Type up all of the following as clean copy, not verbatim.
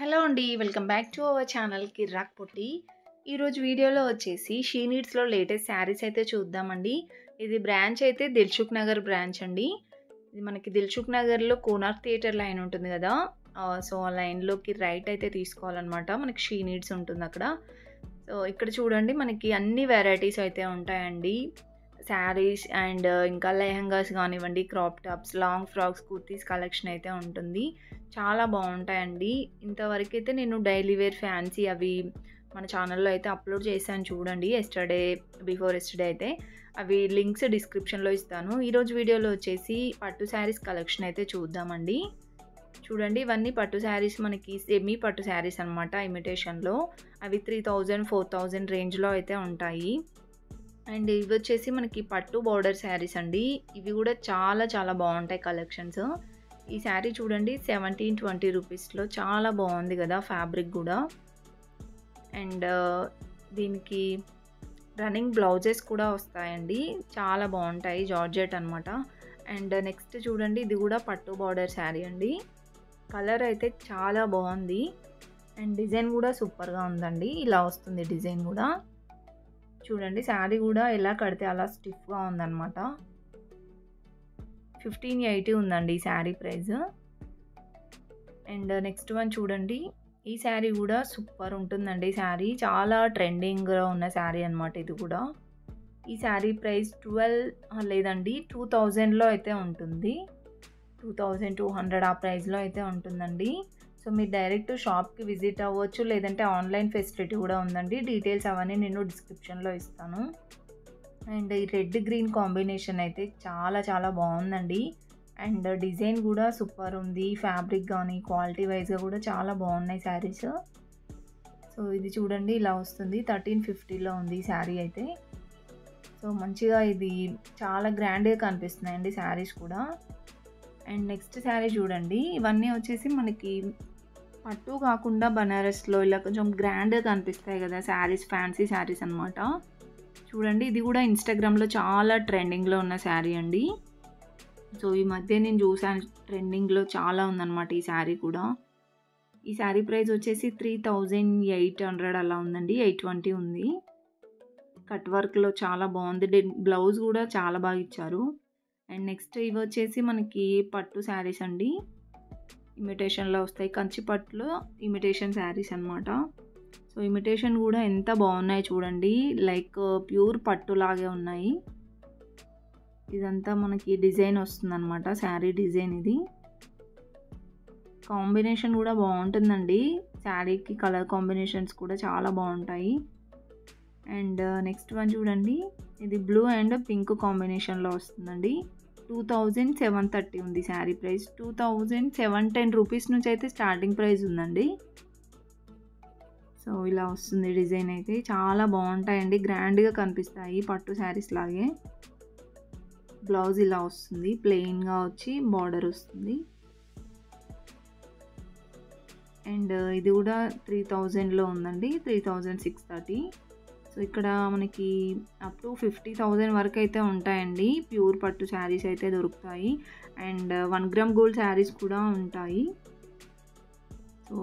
Hello అండి. Welcome back to our channel Kirrak Potti. ఈరోజు వీడియోలో వచ్చేసి షీ నీడ్స్‌లో లేటెస్ట్ శారీస్ అయితే చూద్దామండి. ఇది బ్రాంచ్ అయితే దిల్‌సుఖ్ నగర్ బ్రాంచ్ అండి. ఇది మనకి దిల్‌సుఖ్ నగర్‌లో కోనార్క్ థియేటర్ లైన్ ఉంటుంది కదా! సో, ఆ లైన్‌లోకి రైట్ అయితే తీసుకోవాలన్నమాట. మనకి షీ నీడ్స్ ఉంటుందక్కడ. సో, ఇక్కడ చూడండి మనకి అన్ని వెరైటీస్ అయితే ఉంటాయండి. శారీస్ అండ్ ఇంకా లెహెంగాస్ కానివ్వండి, crop tops, long frocks, kurtis collection అయితే ఉంటుంది. చాలా బావుంటాయండి. ఇంతవరకైతే నేను డైలీ వేర్ ఫ్యాన్సీ అవి మన ఛానల్‌లో అయితే అప్‌లోడ్ చేశాను చూడండి. బిఫోర్ యెస్టర్‌డే అయితే. అవి లింక్స్ డిస్క్రిప్షన్‌లో ఇస్తాను. ఈరోజు వీడియోలో వచ్చేసి పట్టు శారీస్ కలెక్షన్ అయితే చూద్దామండి. చూడండి ఇవన్నీ పట్టు శారీస్ మనకి సెమీ పట్టు శారీస్ అనమాట ఇమిటేషన్‌లో. అవి 3000, 4000 రేంజ్‌లో అయితే ఉంటాయి. అండ్ ఇవి వచ్చేసి మనకి పట్టు బోర్డర్ శారీస్ అండి. ఇవి కూడా చాలా చాలా బావుంటాయి కలెక్షన్స్. ఈ శారీ చూడండి 1720 రూపీస్‌లో చాలా బావుంది కదా! ఫ్యాబ్రిక్ గూడా. అండ్ దీనికి రన్నింగ్ బ్లౌజెస్ కూడా వస్తాయండి. చాలా బావుంటాయి. జార్జెట్ అనమాట. అండ్ నెక్స్ట్ చూడండి ఇది కూడా పట్టు బోర్డర్ శారీ అండి. కలర్ అయితే చాలా బావుంది. అండ్ డిజైన్ కూడా సూపర్‌గా ఉందండి. ఇలా వస్తుంది డిజైన్ కూడా. చూడండి శారీ కూడా ఎలా కడితే అలా స్టిఫ్‌గా ఉందనమాట. 1580 ఉందండి ఈ sari price. And next one చూడండి. ఈ శారీ కూడా సూపర్ ఉంటుందండి శారీ. చాలా ట్రెండింగ్‌లో ఉన్న శారీ అనమాట ఇది కూడా. ఈ శారీ ప్రైస్ లేదండి 2000లో అయితే ఉంటుంది. 2200 ఆ ప్రైస్‌లో అయితే ఉంటుందండి. సో, మీరు డైరెక్ట్ షాప్‌కి విజిట్ అవ్వచ్చు. లేదంటే ఆన్‌లైన్ ఫెసిలిటీ కూడా ఉందండి. డీటెయిల్స్ అవన్నీ నేను డిస్క్రిప్షన్‌లో ఇస్తాను. అండ్ ఈ రెడ్ గ్రీన్ కాంబినేషన్ అయితే చాలా చాలా బావుందండి. అండ్ డిజైన్ కూడా సూపర్ ఉంది. ఫ్యాబ్రిక్ గానీ, క్వాలిటీ వైస్‌గా కూడా చాలా బావున్నాయి శారీస్. సో, ఇది చూడండి ఇలా వస్తుంది. 1350లో ఉంది ఈ శారీ అయితే. సో, మంచిగా ఇది చాలా గ్రాండ్‌గా కనిపిస్తున్నాయండి శారీస్ కూడా. అండ్ నెక్స్ట్ శారీ చూడండి. ఇవన్నీ వచ్చేసి మనకి పట్టు కాకుండా బనారస్‌లో ఇలా కొంచెం గ్రాండ్‌గా కనిపిస్తాయి కదా! శారీస్ ఫ్యాన్సీ శారీస్ అనమాట. చూడండి ఇది కూడా ఇన్‌స్టాగ్రామ్‌లో చాలా ట్రెండింగ్‌లో ఉన్న శారీ అండి. సో, ఈ మధ్య నేను చూసాను ట్రెండింగ్‌లో చాలా ఉందన్నమాట ఈ శారీ కూడా. ఈ శారీ ప్రైస్ వచ్చేసి 3800 అలా ఉందండి. 820 ఉంది. కట్ వర్క్‌లో చాలా బావుంది. బ్లౌజ్ కూడా చాలా బాగా ఇచ్చారు. అండ్ నెక్స్ట్ ఇవి వచ్చేసి మనకి పట్టు శారీస్ అండి. ఇమిటేషన్‌లో వస్తాయి. కంచి పట్టులో ఇమిటేషన్ శారీస్ అనమాట. సో, ఇమిటేషన్ కూడా ఎంత బాగున్నాయి చూడండి. లైక్ ప్యూర్ పట్టులాగే ఉన్నాయి. ఇదంతా మనకి డిజైన్ వస్తుందన్నమాట. శారీ డిజైన్ ఇది. కాంబినేషన్ కూడా బావుంటుందండి. శారీకి కలర్ కాంబినేషన్స్ కూడా చాలా బావుంటాయి. అండ్ నెక్స్ట్ వన్ చూడండి. ఇది బ్లూ అండ్ పింక్ కాంబినేషన్‌లో వస్తుందండి. 2730 ఉంది శారీ ప్రైస్. 2710 రూపీస్ నుంచి అయితే స్టార్టింగ్ ప్రైస్ ఉందండి. సో, ఇలా వస్తుంది డిజైన్ అయితే. చాలా బావుంటాయండి. గ్రాండ్‌గా కనిపిస్తాయి పట్టు శారీస్ లాగే. బ్లౌజ్ ఇలా వస్తుంది. ప్లెయిన్‌గా వచ్చి బార్డర్ వస్తుంది. అండ్ ఇది కూడా 3000లో ఉందండి. 3630. సో, ఇక్కడ మనకి అప్ టు 50,000 వరకు అయితే ఉంటాయండి. ప్యూర్ పట్టు శారీస్ అయితే దొరుకుతాయి. అండ్ 1 గ్రామ్ గోల్డ్ శారీస్ కూడా ఉంటాయి. సో,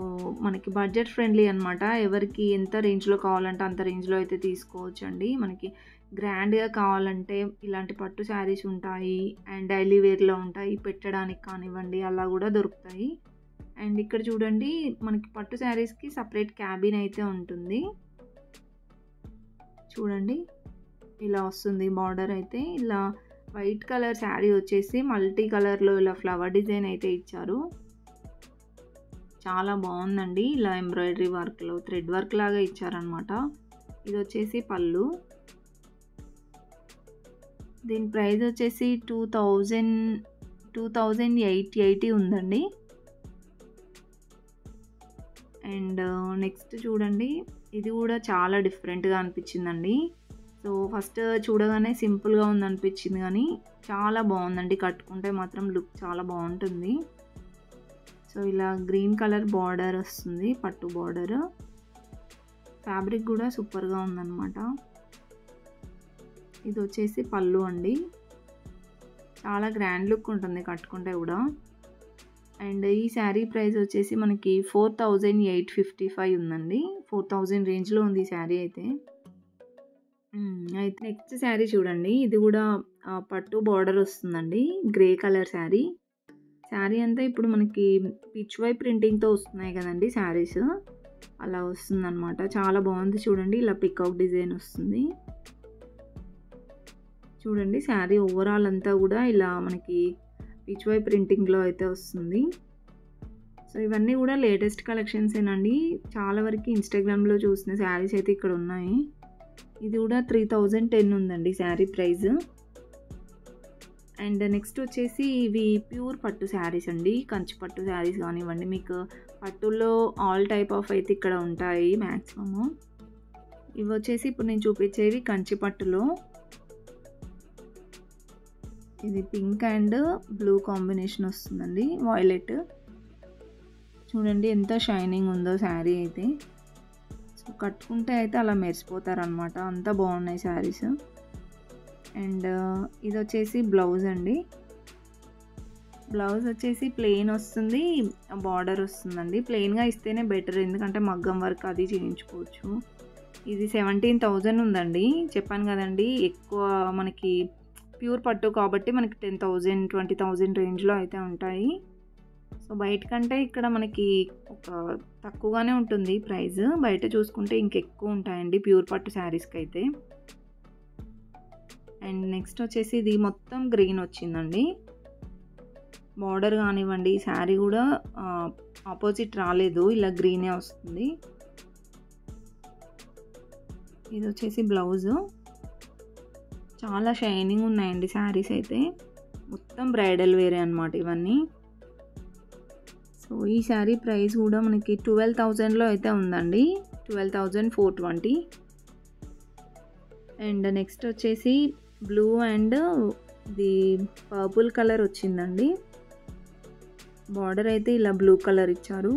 మనకి బడ్జెట్ ఫ్రెండ్లీ అనమాట. ఎవరికి ఎంత రేంజ్‌లో కావాలంటే అంత రేంజ్‌లో అయితే తీసుకోవచ్చండి. మనకి గ్రాండ్‌గా కావాలంటే ఇలాంటి పట్టు శారీస్ ఉంటాయి. అండ్ డైలీ వేర్‌లో ఉంటాయి. పెట్టడానికి కానివ్వండి అలా కూడా దొరుకుతాయి. అండ్ ఇక్కడ చూడండి మనకి పట్టు శారీస్‌కి సెపరేట్ క్యాబిన్ అయితే ఉంటుంది. చూడండి ఇలా వస్తుంది బార్డర్ అయితే. ఇలా వైట్ కలర్ శారీ వచ్చేసి మల్టీ కలర్‌లో ఇలా ఫ్లవర్ డిజైన్ అయితే ఇచ్చారు. చాలా బావుందండి. ఇలా ఎంబ్రాయిడరీ వర్క్‌లో థ్రెడ్ వర్క్ లాగా ఇచ్చారనమాట. ఇది వచ్చేసి పళ్ళు. దీని ప్రైస్ వచ్చేసి 2880 ఉందండి. అండ్ నెక్స్ట్ చూడండి. ఇది కూడా చాలా డిఫరెంట్‌గా అనిపించిందండి. సో, ఫస్ట్ చూడగానే సింపుల్‌గా ఉందనిపించింది కానీ చాలా బావుందండి. కట్టుకుంటే మాత్రం లుక్ చాలా బావుంటుంది. సో, ఇలా గ్రీన్ కలర్ బార్డర్ వస్తుంది. పట్టు బార్డర్. ఫ్యాబ్రిక్ కూడా సూపర్‌గా ఉందన్నమాట. ఇది వచ్చేసి పళ్ళు అండి. చాలా గ్రాండ్ లుక్ ఉంటుంది కట్టుకుంటే కూడా. అండ్ ఈ శారీ ప్రైస్ వచ్చేసి మనకి 4855 ఉందండి. 4000 రేంజ్‌లో ఉంది ఈ శారీ అయితే. అయితే నెక్స్ట్ శారీ చూడండి. ఇది గూడా పట్టు బార్డర్ వస్తుందండి. Grey colour sari. శారీ అంతా ఇప్పుడు మనకి పిచ్ వై ప్రింటింగ్‌తో వస్తున్నాయి గదండీ శారీస్. అలా వస్తుందనమాట. చాలా బాగుంది చూడండి. ఇలా పికాక్ డిజైన్ వస్తుంది. చూడండి శారీ ఓవరాల్ అంతా గూడా ఇలా మనకి పిచ్ వై ప్రింటింగ్‌లో అయితే వస్తుంది. సో ఇవన్నీ గూడా లేటెస్ట్ కలెక్షన్సేనండి. చాలా వరకు ఇన్‌స్టాగ్రామ్‌లో చూసిన శారీస్ అయితే ఇక్కడ ఉన్నాయి. ఇది గూడా 3010 ఉందండి శారీ ప్రైస్. అండ్ నెక్స్ట్ వచ్చేసి ఇవి ప్యూర్ పట్టు శారీస్ అండి. కంచి పట్టు శారీస్ కానివ్వండి, మీకు పట్టుల్లో ఆల్ టైప్ ఆఫ్ అయితే ఇక్కడ ఉంటాయి మ్యాక్సిమము. ఇవి వచ్చేసి ఇప్పుడు నేను చూపించేవి కంచి పట్టులో. ఇది పింక్ అండ్ బ్లూ కాంబినేషన్ వస్తుందండి, వాయిలెట్. చూడండి ఎంత షైనింగ్ ఉందో శారీ అయితే. సో కట్టుకుంటే అయితే అలా మెరిసిపోతారనమాట, అంత బాగున్నాయి శారీస్. అండ్ ఇది వచ్చేసి బ్లౌజ్ అండి. బ్లౌజ్ వచ్చేసి ప్లెయిన్ వస్తుంది, బార్డర్ వస్తుందండి. ప్లెయిన్గా ఇస్తేనే బెటర్, ఎందుకంటే మగ్గం వర్క్ అది చేయించుకోవచ్చు. ఇది 17,000 ఉందండి. చెప్పాను కదండి, ఎక్కువ మనకి ప్యూర్ పట్టు కాబట్టి మనకి 10,000 20,000 రేంజ్లో అయితే ఉంటాయి. సో బయట కంటే ఇక్కడ మనకి ఒక తక్కువగానే ఉంటుంది ప్రైస్. బయట చూసుకుంటే ఇంకెక్కువ ఉంటాయండి ప్యూర్ పట్టు శారీస్కి అయితే. అండ్ నెక్స్ట్ వచ్చేసి ఇది మొత్తం గ్రీన్ వచ్చిందండి. బార్డర్ కానివ్వండి, శారీ కూడా ఆపోజిట్ రాలేదు, ఇలా గ్రీనే వస్తుంది. ఇది వచ్చేసి బ్లౌజు. చాలా షైనింగ్ ఉన్నాయండి శారీస్ అయితే. మొత్తం బ్రైడల్ వేరే అనమాట ఇవన్నీ. సో ఈ శారీ ప్రైస్ కూడా మనకి 12,000లో అయితే ఉందండి. 12,420. అండ్ నెక్స్ట్ వచ్చేసి బ్లూ అండ్ ఇది పర్పుల్ కలర్ వచ్చిందండి. బార్డర్ అయితే ఇలా బ్లూ కలర్ ఇచ్చారు.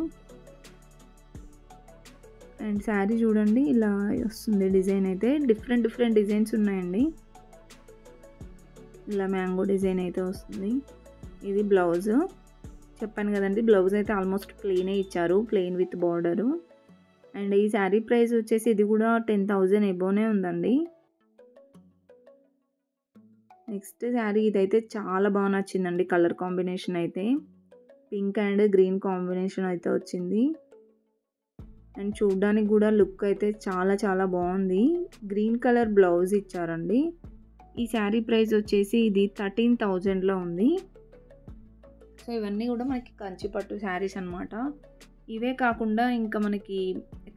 అండ్ శారీ చూడండి ఇలా వస్తుంది డిజైన్ అయితే. డిఫరెంట్ డిజైన్స్ ఉన్నాయండి. ఇలా మ్యాంగో డిజైన్ అయితే వస్తుంది. ఇది బ్లౌజ్. చెప్పాను కదండి, బ్లౌజ్ అయితే ఆల్మోస్ట్ ప్లెయినే ఇచ్చారు, ప్లెయిన్ విత్ బార్డరు. అండ్ ఈ శారీ ప్రైస్ వచ్చేసి ఇది కూడా 10,000 ఎబోనే ఉందండి. నెక్స్ట్ శారీ ఇదైతే చాలా బాగా నచ్చిందండి. కలర్ కాంబినేషన్ అయితే పింక్ అండ్ గ్రీన్ కాంబినేషన్ అయితే వచ్చింది. అండ్ చూడ్డానికి కూడా లుక్ అయితే చాలా బాగుంది. గ్రీన్ కలర్ బ్లౌజ్ ఇచ్చారండి. ఈ శారీ ప్రైస్ వచ్చేసి ఇది 13,000లో ఉంది. సో ఇవన్నీ కూడా మనకి కంచి పట్టు శారీస్ అనమాట. ఇవే కాకుండా ఇంకా మనకి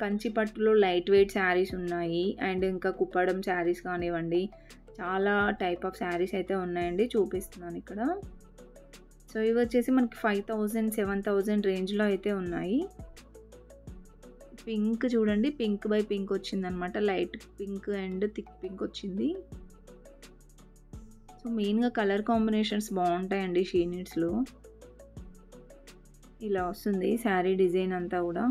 కంచి పట్టులో లైట్ వెయిట్ శారీస్ ఉన్నాయి. అండ్ ఇంకా కుప్పడం శారీస్ కానివ్వండి, చాలా టైప్ ఆఫ్ శారీస్ అయితే ఉన్నాయండి, చూపిస్తున్నాను ఇక్కడ. సో ఇవి వచ్చేసి మనకి 5,000 7,000 రేంజ్లో అయితే ఉన్నాయి. పింక్ చూడండి, పింక్ బై పింక్ వచ్చిందనమాట. Light pink and thick pink వచ్చింది. సో మెయిన్గా కలర్ కాంబినేషన్స్ బాగుంటాయండి షీ నీడ్స్లో. ఇలా వస్తుంది శారీ డిజైన్ అంతా కూడా.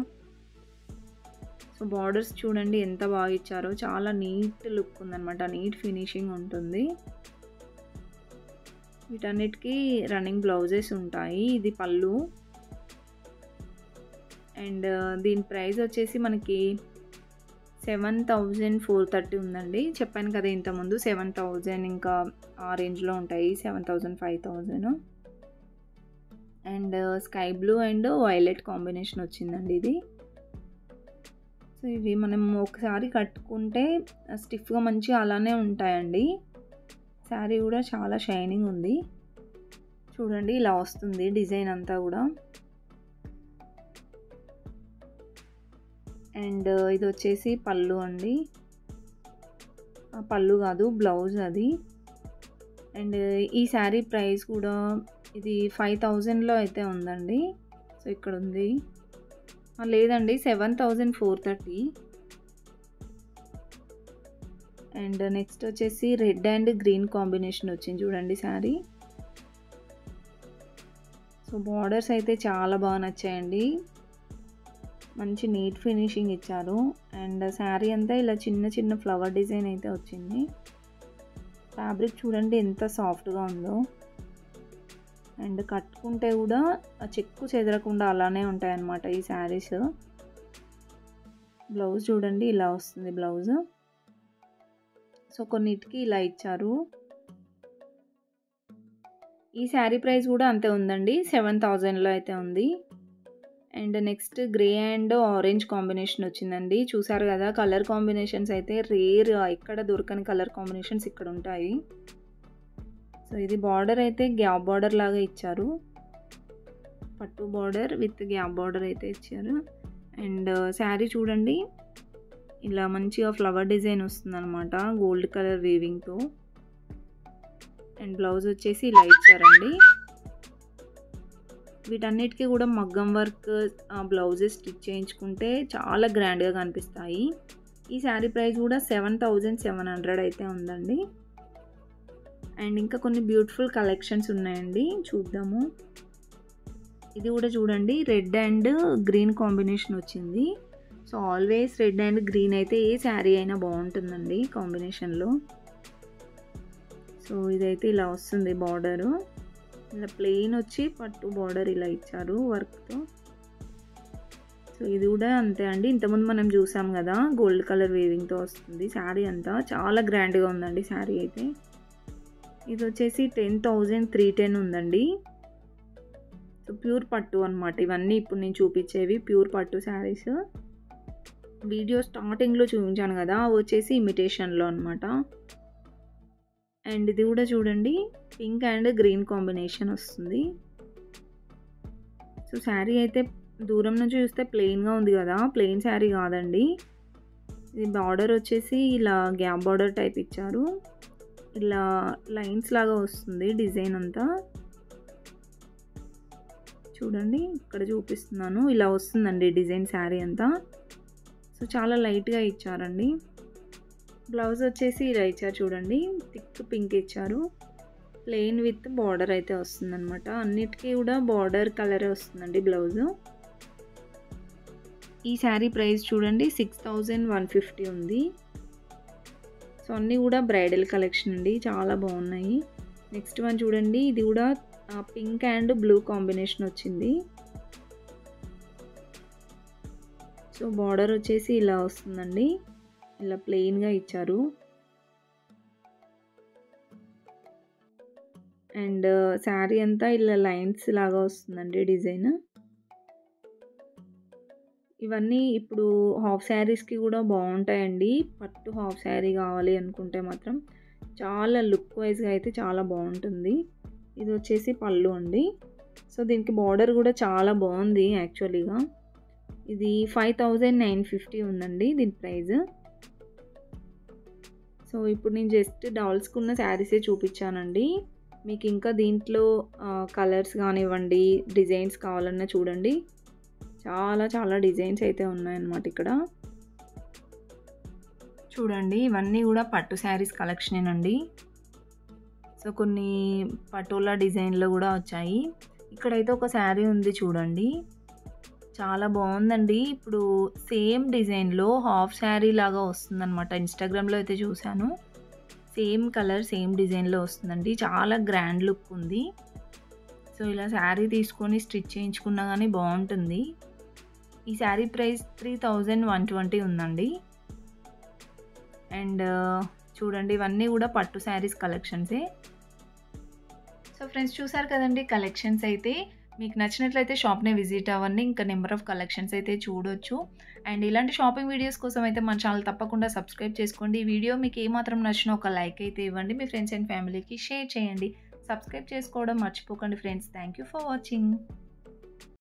సో బార్డర్స్ చూడండి ఎంత బాగా ఇచ్చారో, చాలా నీట్ లుక్ ఉందన్నమాట, నీట్ ఫినిషింగ్ ఉంటుంది. వీటన్నిటికీ రన్నింగ్ బ్లౌజెస్ ఉంటాయి. ఇది పళ్ళు. అండ్ దీని ప్రైస్ వచ్చేసి మనకి 7,430 ఉందండి. చెప్పాను కదా ఇంతకుముందు 7,000 ఇంకా ఆ రేంజ్లో ఉంటాయి, 7,000 5,000. And sky blue and violet combination వచ్చిందండి ఇది. సో ఇవి మనం ఒకసారి కట్టుకుంటే స్టిఫ్గా మంచిగా అలానే ఉంటాయండి. శారీ కూడా చాలా షైనింగ్ ఉంది. చూడండి ఇలా వస్తుంది డిజైన్ అంతా కూడా. అండ్ ఇది వచ్చేసి పళ్ళు అండి. పళ్ళు కాదు, బ్లౌజ్ అది. అండ్ ఈ శారీ ప్రైస్ కూడా ఇది 5,000లో అయితే ఉందండి. సో ఇక్కడ ఉంది, లేదండి 7,430. అండ్ నెక్స్ట్ వచ్చేసి రెడ్ అండ్ గ్రీన్ కాంబినేషన్ వచ్చింది చూడండి శారీ. సో బార్డర్స్ అయితే చాలా బాగా నచ్చాయండి, మంచి నీట్ ఫినిషింగ్ ఇచ్చారు. అండ్ శారీ అంతా ఇలా చిన్న ఫ్లవర్ డిజైన్ అయితే వచ్చింది. ఫ్యాబ్రిక్ చూడండి ఎంత సాఫ్ట్గా ఉందో. అండ్ కట్టుకుంటే కూడా చెక్కు చెదరకుండా అలానే ఉంటాయన్నమాట ఈ శారీస్. బ్లౌజ్ చూడండి ఇలా వస్తుంది బ్లౌజ్. సో కొన్నిటికి ఇలా ఇచ్చారు. ఈ శారీ ప్రైస్ కూడా అంతే ఉందండి, 7000లో అయితే ఉంది. And next grey and orange combination వచ్చిందండి. చూసారు కదా, కలర్ కాంబినేషన్స్ అయితే రేర్, ఎక్కడ దొరకని కలర్ కాంబినేషన్స్ ఇక్కడ ఉంటాయి. సో ఇది బార్డర్ అయితే గ్యాప్ బార్డర్ లాగా ఇచ్చారు, పట్టు బార్డర్ విత్ గ్యాప్ బార్డర్ అయితే ఇచ్చారు. అండ్ శారీ చూడండి ఇలా మంచిగా ఫ్లవర్ డిజైన్ వస్తుంది అనమాట, గోల్డ్ కలర్ వీవింగ్తో. అండ్ బ్లౌజ్ వచ్చేసి ఇలా ఇచ్చారండి. వీటన్నిటికీ కూడా మగ్గం వర్క్ బ్లౌజెస్ స్టిచ్ చేయించుకుంటే చాలా గ్రాండ్గా కనిపిస్తాయి. ఈ శారీ ప్రైస్ కూడా 7700 అయితే ఉందండి. అండ్ ఇంకా కొన్ని బ్యూటిఫుల్ కలెక్షన్స్ ఉన్నాయండి, చూద్దాము. ఇది కూడా చూడండి, రెడ్ అండ్ గ్రీన్ కాంబినేషన్ వచ్చింది. So always red and green అయితే ఏ శారీ అయినా బాగుంటుందండి కాంబినేషన్లో. సో ఇదైతే ఇలా వస్తుంది బార్డరు, ఇలా ప్లెయిన్ వచ్చి పట్టు బార్డర్ ఇలా ఇచ్చారు వర్క్తో. సో ఇది కూడా అంతే అండి, ఇంతకుముందు మనం చూసాం కదా గోల్డ్ కలర్ వీవింగ్తో వస్తుంది శారీ అంతా. చాలా గ్రాండ్గా ఉందండి శారీ అయితే. ఇది వచ్చేసి 10310 ఉందండి. సో ప్యూర్ పట్టు అనమాట ఇవన్నీ, ఇప్పుడు నేను చూపించేవి ప్యూర్ పట్టు శారీస్. వీడియో స్టార్టింగ్లో చూపించాను కదా, అవి వచ్చేసి ఇమిటేషన్లో అనమాట. అండ్ ఇది కూడా చూడండి, పింక్ అండ్ గ్రీన్ కాంబినేషన్ వస్తుంది. సో శారీ అయితే దూరం నుంచి చూస్తే ప్లెయిన్గా ఉంది కదా, ప్లెయిన్ శారీ కాదండి. ఇది బార్డర్ వచ్చేసి ఇలా గ్యాప్ బార్డర్ టైప్ ఇచ్చారు, ఇలా లైన్స్ లాగా వస్తుంది డిజైన్ అంతా. చూడండి ఇక్కడ చూపిస్తున్నాను, ఇలా వస్తుందండి డిజైన్ శారీ అంతా. సో చాలా లైట్గా ఇచ్చారండి. బ్లౌజ్ వచ్చేసి ఇలా ఇచ్చారు చూడండి, థిక్ పింక్ ఇచ్చారు, ప్లెయిన్ విత్ బార్డర్ అయితే వస్తుందన్నమాట. అన్నిటికీ కూడా బార్డర్ కలర్ వస్తుందండి బ్లౌజు. ఈ శారీ ప్రైస్ చూడండి 6150 ఉంది. సో అన్నీ కూడా బ్రైడల్ కలెక్షన్ అండి, చాలా బాగున్నాయి. నెక్స్ట్ వన్ చూడండి, ఇది కూడా పింక్ అండ్ బ్లూ కాంబినేషన్ వచ్చింది. సో బార్డర్ వచ్చేసి ఇలా వస్తుందండి, ఇలా ప్లెయిన్గా ఇచ్చారు. అండ్ శారీ అంతా ఇలా లైన్స్ లాగా వస్తుందండి డిజైన్. ఇవన్నీ ఇప్పుడు హాఫ్ శారీస్కి కూడా బాగుంటాయండి. పట్టు హాఫ్ శారీ కావాలి అనుకుంటే మాత్రం చాలా లుక్ వైజ్గా అయితే చాలా బాగుంటుంది. ఇది వచ్చేసి పళ్ళు అండి. సో దీనికి బార్డర్ కూడా చాలా బాగుంది యాక్చువల్లీగా. ఇది 5950 ఉందండి దీని ప్రైస్. సో ఇప్పుడు నేను జస్ట్ డాల్స్కి ఉన్న శారీసే చూపించానండి. మీకు ఇంకా దీంట్లో కలర్స్ కానివ్వండి, డిజైన్స్ కావాలన్నా చూడండి, చాలా చాలా డిజైన్స్ అయితే ఉన్నాయన్నమాట ఇక్కడ. చూడండి ఇవన్నీ కూడా పట్టు శారీస్ కలెక్షనేనండి. సో కొన్ని పటోలా డిజైన్లో కూడా వచ్చాయి. ఇక్కడైతే ఒక శారీ ఉంది చూడండి, చాలా బాగుందండి. ఇప్పుడు సేమ్ డిజైన్లో హాఫ్ శారీ లాగా వస్తుందన్నమాట. ఇన్స్టాగ్రామ్లో అయితే చూశాను, సేమ్ కలర్ సేమ్ డిజైన్లో వస్తుందండి, చాలా గ్రాండ్ లుక్ ఉంది. సో ఇలా శారీ తీసుకొని స్టిచ్ చేయించుకున్నా కానీ బాగుంటుంది. ఈ శారీ ప్రైస్ 3120 ఉందండి. అండ్ చూడండి ఇవన్నీ కూడా పట్టు శారీస్ కలెక్షన్సే. సో ఫ్రెండ్స్ చూసారు కదండి కలెక్షన్స్ అయితే. మీకు నచ్చినట్లయితే షాప్ని విజిట్ అవ్వండి, ఇంకా నెంబర్ ఆఫ్ కలెక్షన్స్ అయితే చూడొచ్చు. అండ్ ఇలాంటి షాపింగ్ వీడియోస్ కోసం అయితే మన ఛానల్ తప్పకుండా సబ్స్క్రైబ్ చేసుకోండి. ఈ వీడియో మీకు ఏమాత్రం నచ్చినా ఒక లైక్ అయితే ఇవ్వండి, మీ ఫ్రెండ్స్ అండ్ ఫ్యామిలీకి షేర్ చేయండి. సబ్స్క్రైబ్ చేసుకోవడం మర్చిపోకండి friends. Thank you for watching.